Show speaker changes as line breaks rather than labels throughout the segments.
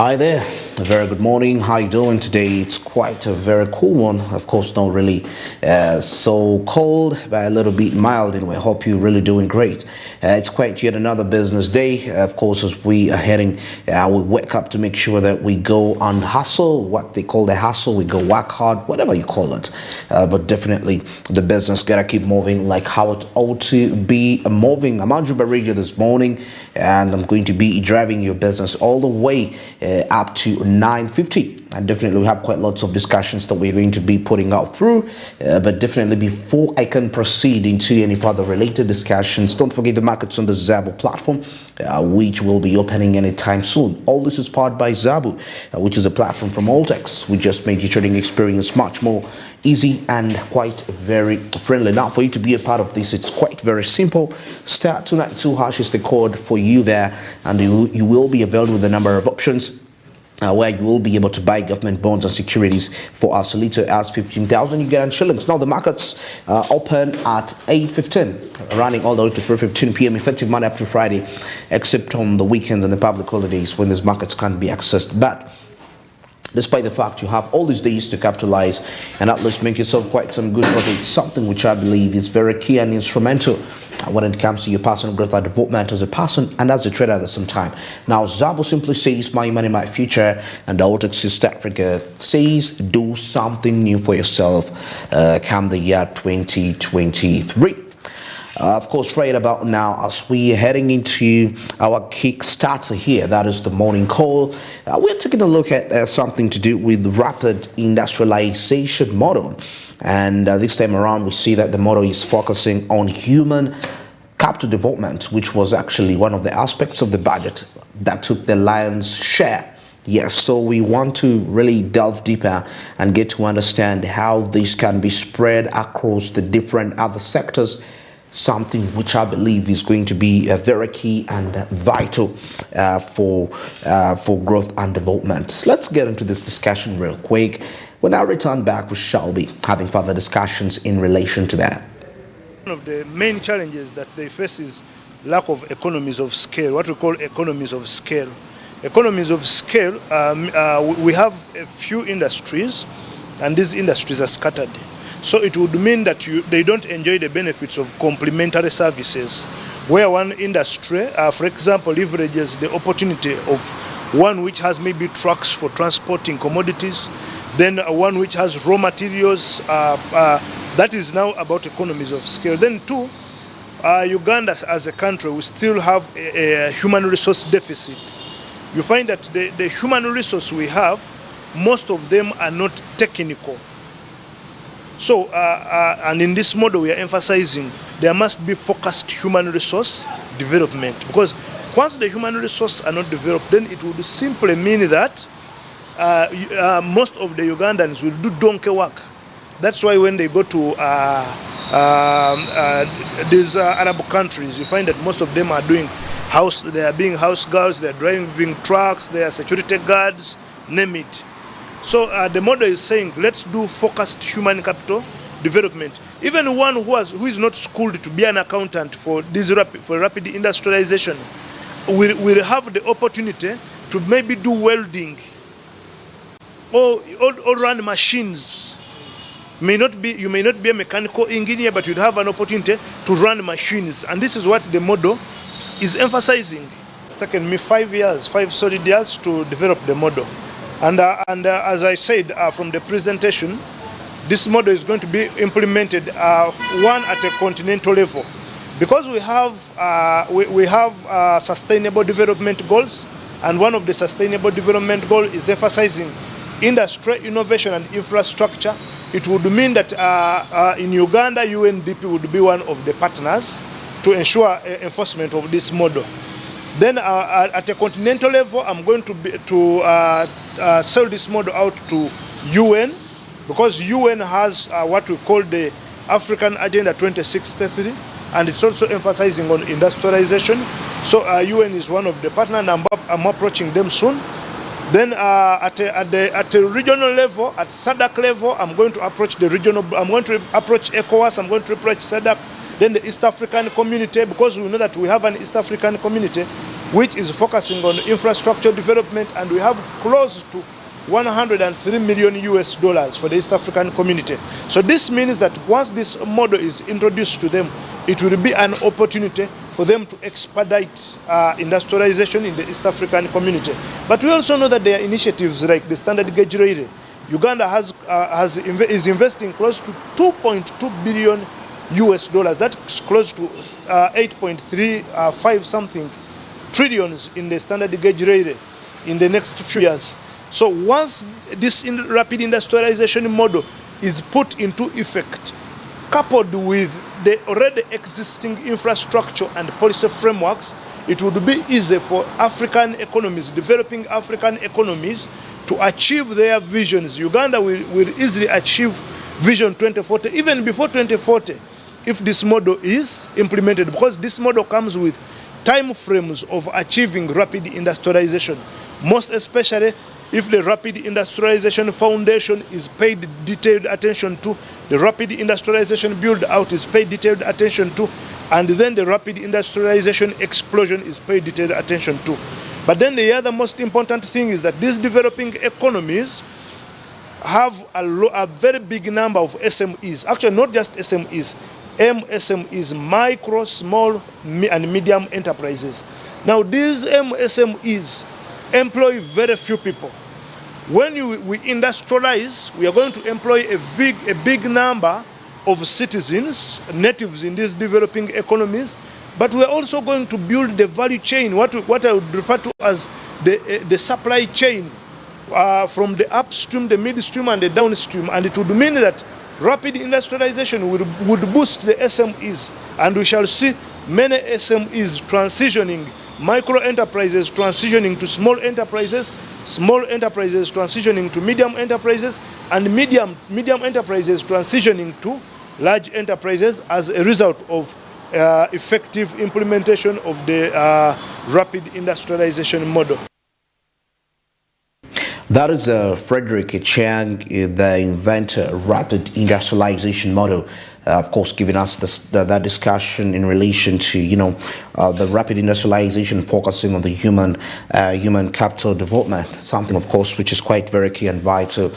Hi there. A very good morning. How you doing today? It's quite a very cool one. Of course, not really so cold, but a little bit mild. And we hope you're really doing great. It's quite yet another business day. Of course, as we are heading, we wake up to make sure that we go on hustle, what they call the hustle. We go work hard, whatever you call it. But definitely, the business gotta keep moving like how it ought to be moving. I'm Andrew Barriga this morning, and I'm going to be driving your business all the way up to 9:50, and definitely we have quite lots of discussions that we're going to be putting out through, but definitely before I can proceed into any further related discussions, don't forget the markets on the Zabu platform, which will be opening anytime soon. All this is powered by Zabu, which is a platform from Altex. We just made your trading experience much more easy and quite very friendly. Now, for you to be a part of this, it's quite very simple. *292# is the code for you there, and you will be availed with a number of options where you will be able to buy government bonds and securities for as little as 15,000 Ugandan shillings. Now, the markets open at 8:15, running all the way to 3:15 p.m. effective Monday up to Friday, except on the weekends and the public holidays when these markets can't be accessed. But despite the fact you have all these days to capitalize and at least make yourself quite some good profit, something which I believe is very key and instrumental when it comes to your personal growth and development as a person and as a trader at the same time. Now, Zabu simply says, my money, my future, and the Altex East Africa says, do something new for yourself come the year 2023. Of course, right about now, as we are heading into our kickstarter here, that is the morning call, we're taking a look at something to do with the rapid industrialization model. And this time around, we see that the model is focusing on human capital development, which was actually one of the aspects of the budget that took the lion's share. Yes, so we want to really delve deeper and get to understand how this can be spread across the different other sectors, something which I believe is going to be very key and vital for growth and development. Let's get into this discussion real quick. When I return back, we shall be having further discussions in relation to that.
One of the main challenges that they face is lack of economies of scale, what we call economies of scale. Economies of scale, we have a few industries, and these industries are scattered. So it would mean that they don't enjoy the benefits of complementary services, where one industry, for example, leverages the opportunity of one which has maybe trucks for transporting commodities, then one which has raw materials. That is now about economies of scale. Then two, Uganda as a country, we still have a human resource deficit. You find that the human resource we have, most of them are not technical. So, and in this model we are emphasizing there must be focused human resource development, because once the human resources are not developed, then it would simply mean that most of the Ugandans will do donkey work. That's why when they go to these Arab countries, you find that most of them are doing they are being house girls, they are driving trucks, they are security guards, name it. So the model is saying, let's do focused human capital development. Even one who is not schooled to be an accountant for rapid industrialization will have the opportunity to maybe do welding or run machines. You may not be a mechanical engineer, but you'd have an opportunity to run machines. And this is what the model is emphasizing. It's taken me 5 solid years to develop the model. And as I said from the presentation, this model is going to be implemented one at a continental level, because we have sustainable development goals, and one of the sustainable development goals is emphasizing industry, innovation, and infrastructure. It would mean that in Uganda, UNDP would be one of the partners to ensure enforcement of this model. Then at a continental level, I'm going to sell this model out to UN, because UN has what we call the African Agenda 2063, and it's also emphasizing on industrialization. So UN is one of the partners, and I'm approaching them soon. Then at a regional level, at SADC level, I'm going to approach I'm going to approach ECOWAS, I'm going to approach SADC, then the East African community, because we know that we have an East African community which is focusing on infrastructure development, and we have close to 103 million US dollars for the East African community. So this means that once this model is introduced to them, it will be an opportunity for them to expedite industrialization in the East African community. But we also know that there are initiatives like the standard gauge railway. Uganda is investing close to 2.2 billion US dollars. That's close to 8.35 something trillions in the standard gauge railway in the next few years. So once this rapid industrialization model is put into effect, coupled with the already existing infrastructure and policy frameworks, it would be easy for African economies, developing African economies, to achieve their visions. Uganda will easily achieve Vision 2040, even before 2040, if this model is implemented, because this model comes with time frames of achieving rapid industrialization, most especially if the Rapid Industrialization Foundation is paid detailed attention to, the Rapid Industrialization Build-Out is paid detailed attention to, and then the Rapid Industrialization Explosion is paid detailed attention to. But then the other most important thing is that these developing economies have a very big number of SMEs. Actually, not just SMEs, MSMEs, micro, small, and medium enterprises. Now, these MSMEs employ very few people. When we industrialize, we are going to employ a big number of citizens, natives in these developing economies, but we are also going to build the value chain, what I would refer to as the supply chain, from the upstream, the midstream, and the downstream. And it would mean that rapid industrialization would boost the SMEs, and we shall see many SMEs transitioning, micro enterprises transitioning to small enterprises transitioning to medium enterprises, and medium enterprises transitioning to large enterprises as a result of effective implementation of the rapid industrialization model.
That is Frederick Chang, the inventor of rapid industrialization model, of course, giving us that discussion in relation to, the rapid industrialization focusing on the human capital development, something, of course, which is quite very key and vital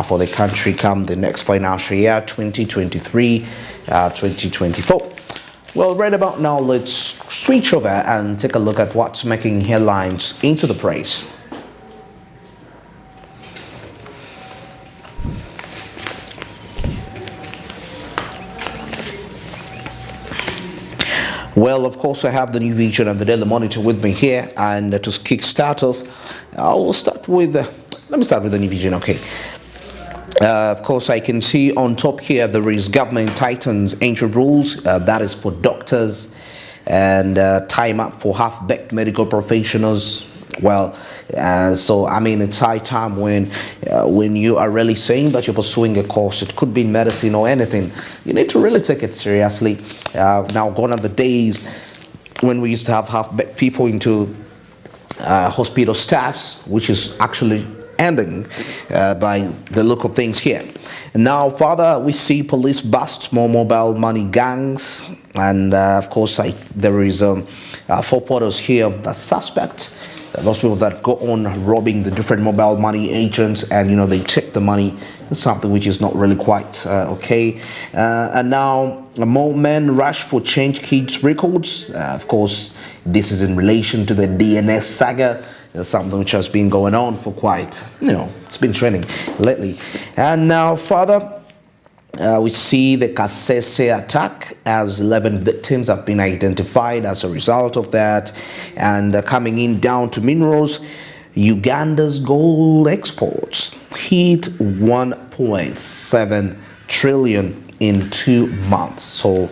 for the country come the next financial year, 2023-2024. Well, right about now, let's switch over and take a look at what's making headlines into the press. Well, of course, I have the New Vision and the Daily Monitor with me here, and to kick start off, let me start with the New Vision, okay. Of course, I can see on top here there is government tightens entry rules, that is for doctors, and time up for half-baked medical professionals. Well, so I mean, it's high time when you are really saying that you're pursuing a course, it could be in medicine or anything, you need to really take it seriously. Now, gone are the days when we used to have half-baked people into hospital staffs, which is actually ending by the look of things here. Now, further, we see police bust more mobile money gangs, and of course, there is 4 photos here of the suspect. Those people that go on robbing the different mobile money agents, and they take the money, something which is not really quite okay. And now more men rush for change kids records. Of course, this is in relation to the DNS saga, something which has been going on for quite, it's been trending lately. And now further, we see the Kasese attack, as 11 victims have been identified as a result of that. And coming in down to minerals, Uganda's gold exports hit 1.7 trillion in 2 months. So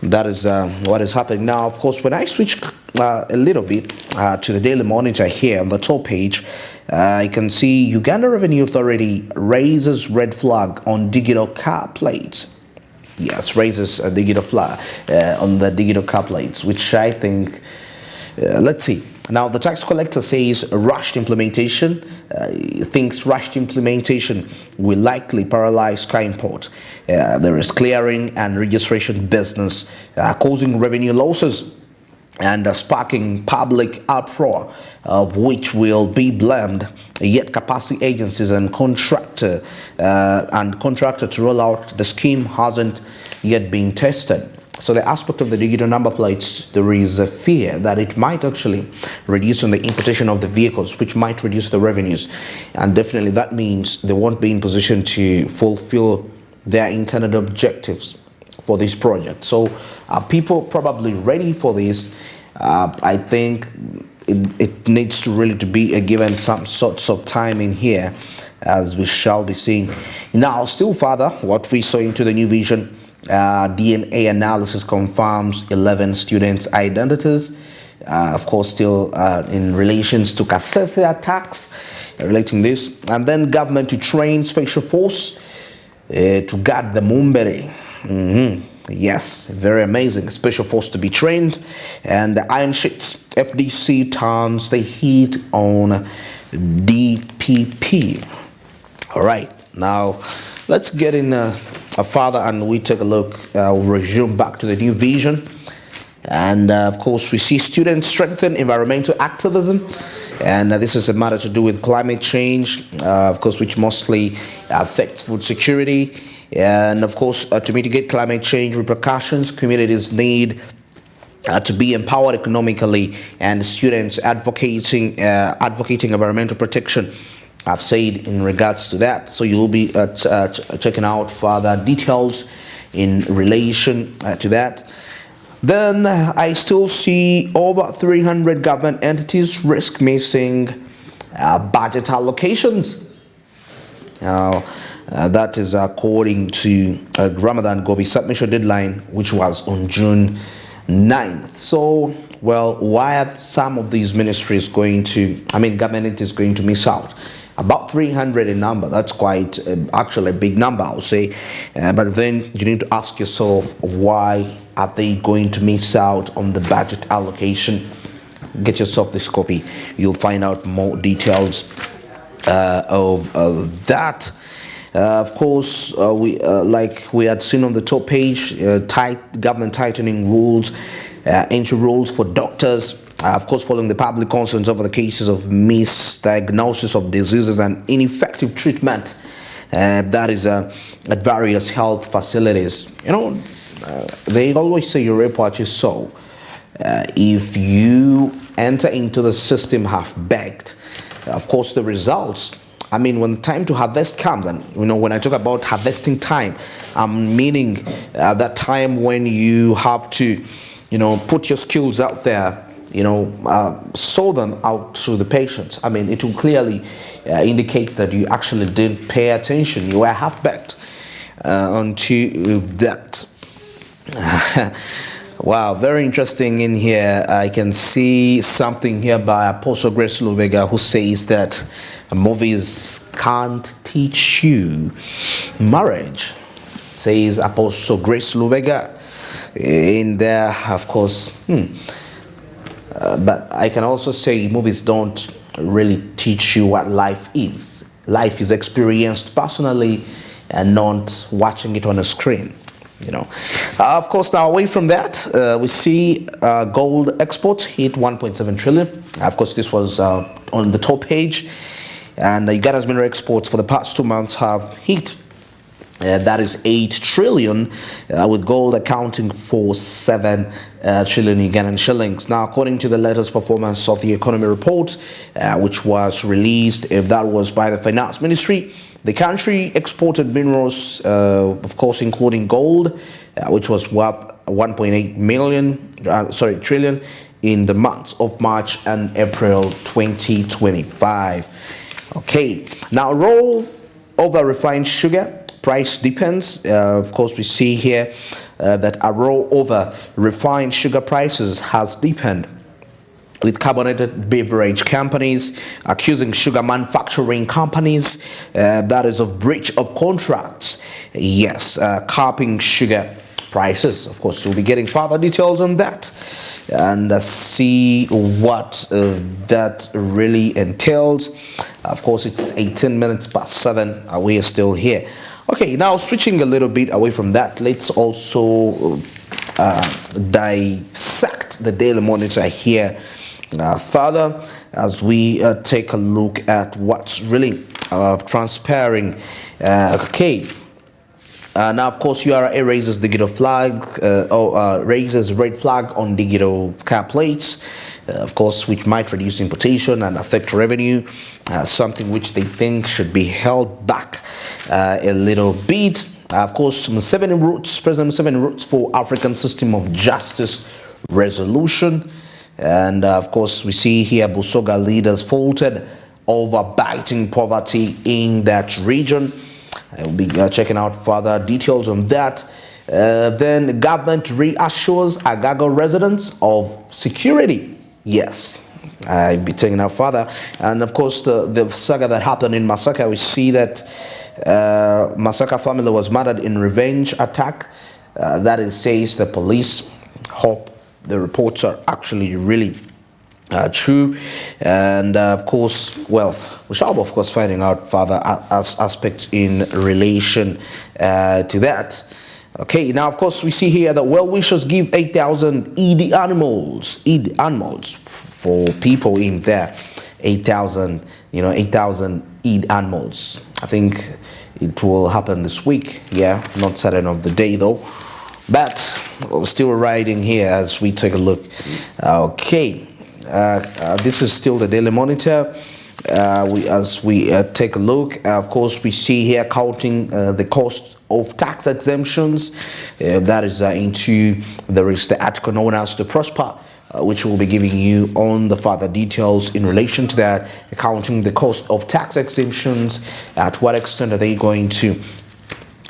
that is what is happening now. Of course, when I switch a little bit to the Daily Monitor here on the top page, I can see Uganda Revenue Authority raises red flag on digital car plates. Yes, raises a digital flag on the digital car plates, which I think, let's see. Now, the tax collector says rushed implementation, thinks rushed implementation will likely paralyze car import. There is clearing and registration business causing revenue losses. and sparking public uproar, of which will be blamed. Yet capacity agencies and contractor to roll out the scheme hasn't yet been tested. So the aspect of the digital number plates, there is a fear that it might actually reduce on the importation of the vehicles, which might reduce the revenues. And definitely that means they won't be in position to fulfill their intended objectives for this project. So are people probably ready for this? I think it needs to really to be given some sorts of time in here, as we shall be seeing. Now, still further, what we saw into the new vision, DNA analysis confirms 11 students' identities. Of course, still in relations to Kasese attacks, relating this. And then government to train special force to guard the Mumbere. Yes, very amazing. Special force to be trained. And the iron sheets, FDC turns the heat on DPP. All right, now let's get in further and we take a look. We'll resume back to the new vision. And of course, we see students strengthen environmental activism. And this is a matter to do with climate change, of course, which mostly affects food security. And of course, to mitigate climate change repercussions, communities need to be empowered economically, and students advocating environmental protection. I've said in regards to that, so you'll be checking out further details in relation to that. Then I still see over 300 government entities risk missing budget allocations. Now, that is according to Ramadan Gobi submission deadline, which was on June 9th. So, well, why are some of these ministries government entities going to miss out? About 300 in number. That's quite actually a big number, I'll say. But then you need to ask yourself, why are they going to miss out on the budget allocation? Get yourself this copy. You'll find out more details of that. Of course, like we had seen on the top page, government tightening rules, entry rules for doctors. Of course, following the public concerns over the cases of misdiagnosis of diseases and ineffective treatment that is at various health facilities. You know, they always say your report is so. If you enter into the system half-baked, of course, the results, when time to harvest comes, and when I talk about harvesting time, I'm meaning that time when you have to, put your skills out there, sow them out to the patients. It will clearly indicate that you actually didn't pay attention. You were half-baked onto that. Wow, very interesting in here. I can see something here by Apostle Grace Lubega, who says that movies can't teach you marriage. Says Apostle Grace Lubega in there, of course. But I can also say movies don't really teach you what life is. Life is experienced personally and not watching it on a screen. Of course, now away from that, we see gold exports hit 1.7 trillion. Of course, this was on the top page. And Uganda's mineral exports for the past 2 months have hit that is 8 trillion, with gold accounting for 7 trillion Ugandan shillings. Now, according to the latest performance of the economy report, which was released, that was by the finance ministry, the country exported minerals, of course, including gold, which was worth 1.8 trillion in the months of March and April 2025. Okay, now roll over refined sugar price depends. Of course, we see here that a roll over refined sugar prices has deepened, with carbonated beverage companies accusing sugar manufacturing companies that is of breach of contracts. Yes, capping sugar prices. Of course, we'll be getting further details on that and see what that really entails. Of course, it's 18 minutes past 7. We are still here. Okay, now switching a little bit away from that, let's also dissect the Daily Monitor here further as we take a look at what's really transpiring. Okay. Now, of course, URA raises digital flag, raises red flag on digital car plates, of course, which might reduce importation and affect revenue, something which they think should be held back a little bit. Of course, President Museveni roots for African system of justice resolution. And of course, we see here Busoga leaders faltered over biting poverty in that region. I'll be checking out further details on that. Then the government reassures Agago residents of security. Yes, I'll be taking out further. And of course, the saga that happened in Masaka, we see that Masaka family was murdered in revenge attack. That is, says the police. Hope the reports are actually really true. And of course, well, we shall be of course finding out further aspects in relation to that. Okay, now of course we see here that well-wishers give 8,000 Eid animals for people in there. 8,000 Eid animals. I think it will happen this week. Yeah, not certain of the day though, but we're still riding here as we take a look. Okay. This is still the Daily Monitor. As we take a look, of course, we see here counting the cost of tax exemptions. That is there is the article known as the Prosper, which we'll be giving you on the further details in relation to that, accounting the cost of tax exemptions. To what extent are they going to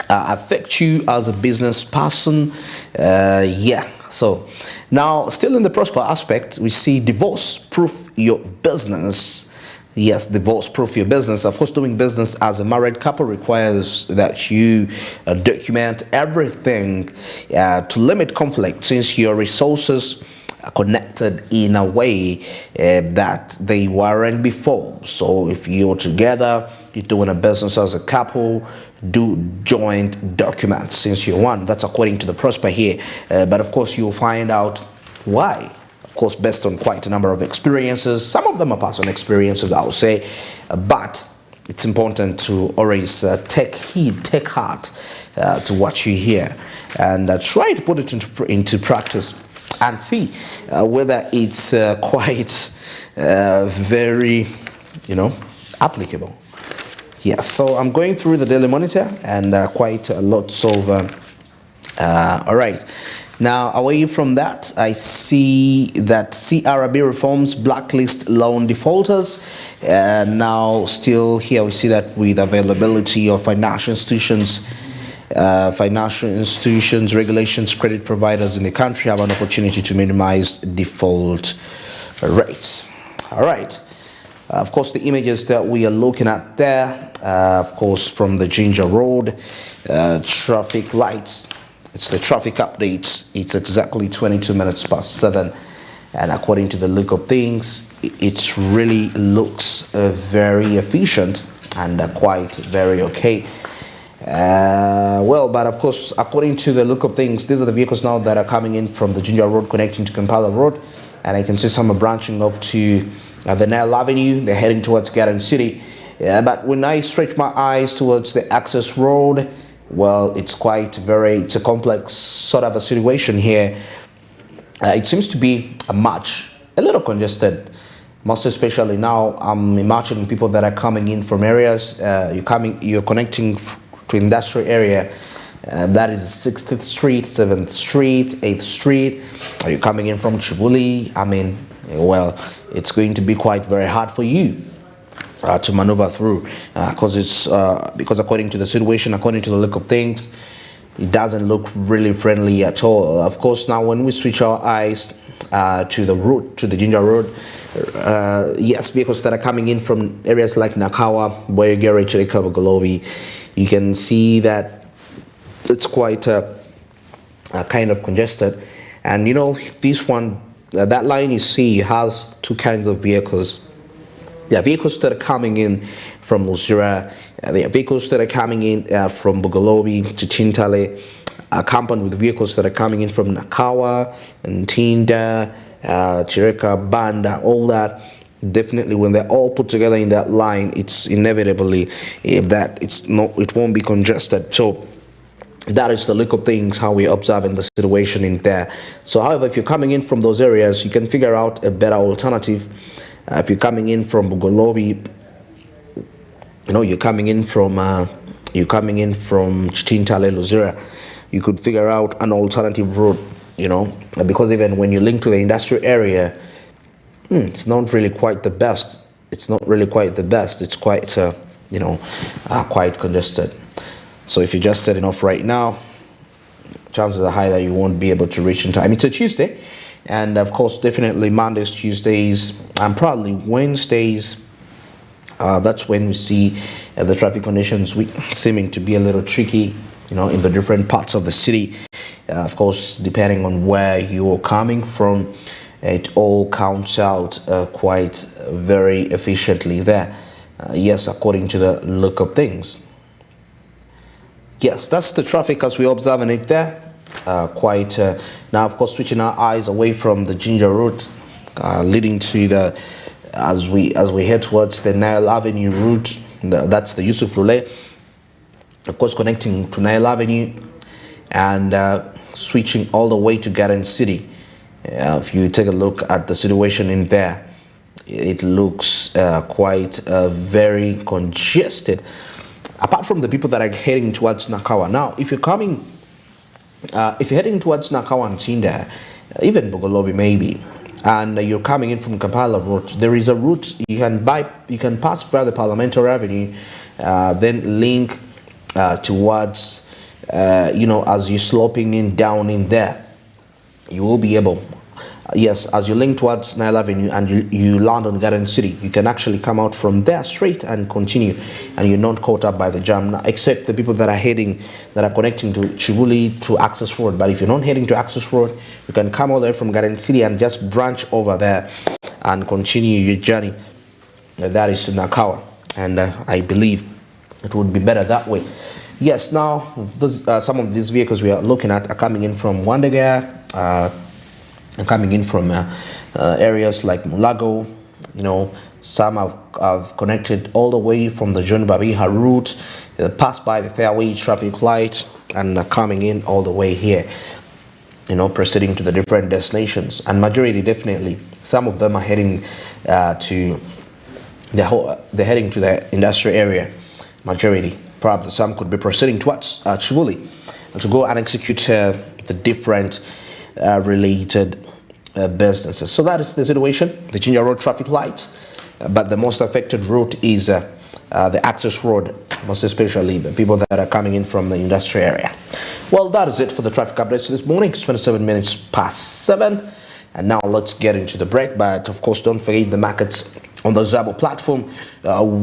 affect you as a business person? Yeah. So now, still in the Prosper aspect, we see divorce-proof your business. Yes, divorce-proof your business. Of course, doing business as a married couple requires that you document everything to limit conflict, since your resources are connected in a way that they weren't before. So if you're together, you're doing a business as a couple, do joint documents since you're one. That's according to the Prosper here. But of course, you'll find out why. Of course, based on quite a number of experiences. Some of them are personal experiences, I would say. But it's important to always take heart to what you hear. And try to put it into practice and see whether it's quite very, applicable. Yeah, so I'm going through the Daily Monitor and quite lots of. All right. Now, away from that, I see that CRB reforms blacklist loan defaulters. Now, still here, we see that with availability of financial institutions, regulations, credit providers in the country have an opportunity to minimize default rates. All right. Of course, the images that we are looking at there, of course, from the Ginger Road, traffic lights. It's the traffic updates. It's exactly 22 minutes past 7. And according to the look of things, it really looks very efficient and quite very okay. Well, but of course, according to the look of things, these are the vehicles now that are coming in from the Ginger Road connecting to Kampala Road. And I can see some are branching off to the Nile Avenue. They're heading towards Garden City. But when I stretch my eyes towards the Access Road, well, it's a complex sort of a situation here. It seems to be a little congested, most especially now. I'm imagining people that are coming in from areas. You're connecting to industrial area. That is 6th Street, 7th Street, 8th Street. Are you coming in from Chibuli? I mean, well, it's going to be quite very hard for you to maneuver through because according to the situation, according to the look of things, it doesn't look really friendly at all. Of course, now when we switch our eyes to the Ginger Road, yes, vehicles that are coming in from areas like Nakawa, Boyogere, Chirika, Golobi, you can see that it's quite kind of congested. And this one, that line you see has two kinds of vehicles. There are vehicles that are coming in from Lusira. There are vehicles that are coming in from Bugolobi to Chintale. accompanied with vehicles that are coming in from Nakawa and Tinda, Chireka, Banda, all that. Definitely, when they're all put together in that line, it's inevitably it won't be congested. So that is the look of things, how we're observing the situation in there. So however, if you're coming in from those areas, you can figure out a better alternative. If you're coming in from Bugolobi, you're coming in from Chitintale, Luzira, you could figure out an alternative route, because even when you link to the industrial area, it's not really quite the best. It's quite, quite congested. So if you're just setting off right now, chances are high that you won't be able to reach in time. It's a Tuesday, and of course, definitely Mondays, Tuesdays, and probably Wednesdays. That's when we see the traffic conditions seeming to be a little tricky, in the different parts of the city. Of course, depending on where you're coming from, it all counts out quite very efficiently there. Yes, according to the look of things. Yes, that's the traffic as we're observing it there. Now, of course, switching our eyes away from the Ginger route, leading to as we head towards the Nile Avenue route. That's the Yusuf Rule, of course, connecting to Nile Avenue and switching all the way to Garden City. If you take a look at the situation in there, it looks quite very congested. Apart from the people that are heading towards Nakawa. Now, if you're heading towards Nakawa and Tinda, even Bogolobi maybe, and you're coming in from Kampala route, there is a route you can pass via the Parliamentary Avenue, then link towards, as you're sloping in down in there, you will be able. Yes, as you link towards Nile Avenue and you land on Garden City, you can actually come out from there straight and continue, and you're not caught up by the jam now, except the people that are connecting to Chibuli to Access Road. But if you're not heading to Access Road, you can come all the way from Garden City and just branch over there and continue your journey. That is to Nakawa, and I believe it would be better that way. Yes, now some of these vehicles we are looking at are coming in from Wandega, coming in from areas like Mulago. Some have connected all the way from the John Babiha route, passed by the Fairway traffic light, and coming in all the way here, proceeding to the different destinations. And majority, definitely, some of them are heading to they're heading to the industrial area. Majority, perhaps some could be proceeding towards Chibuli to go and execute the different related businesses. So that is the situation, the Ginger Road traffic lights, but the most affected route is the access road, most especially the people that are coming in from the industrial area. Well, that is it for the traffic updates this morning. It's 27 minutes past 7, and now let's get into the break. But of course, don't forget the markets on the Zabo platform,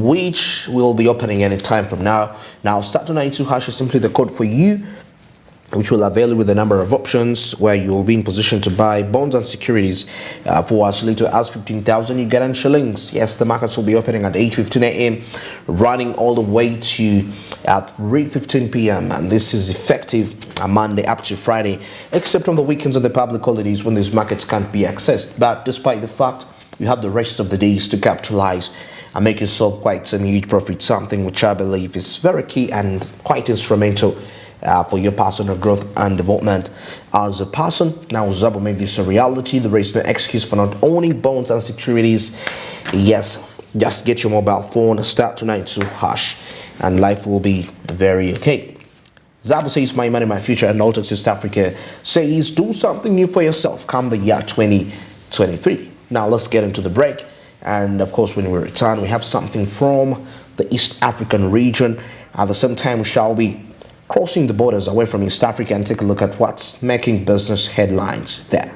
which will be opening any time from now. Now, *292# is simply the code for you, which will avail you with a number of options where you will be in position to buy bonds and securities for as little as 15,000 Ugandan shillings. Yes, the markets will be opening at 8:15 a.m., running all the way to at 3:15 p.m. and this is effective Monday up to Friday, except on the weekends and the public holidays when these markets can't be accessed. But despite the fact, you have the rest of the days to capitalize and make yourself quite some huge profit, something which I believe is very key and quite instrumental for your personal growth and development as a person. Now, Zabo made this a reality. There is no excuse for not owning bonds and securities. Yes, just get your mobile phone, *292#, and life will be very okay. Zabo says, my money, my future, and Alterx East Africa says, do something new for yourself come the year 2023. Now, let's get into the break. And of course, when we return, we have something from the East African region. At the same time, we shall be crossing the borders away from East Africa and take a look at what's making business headlines there.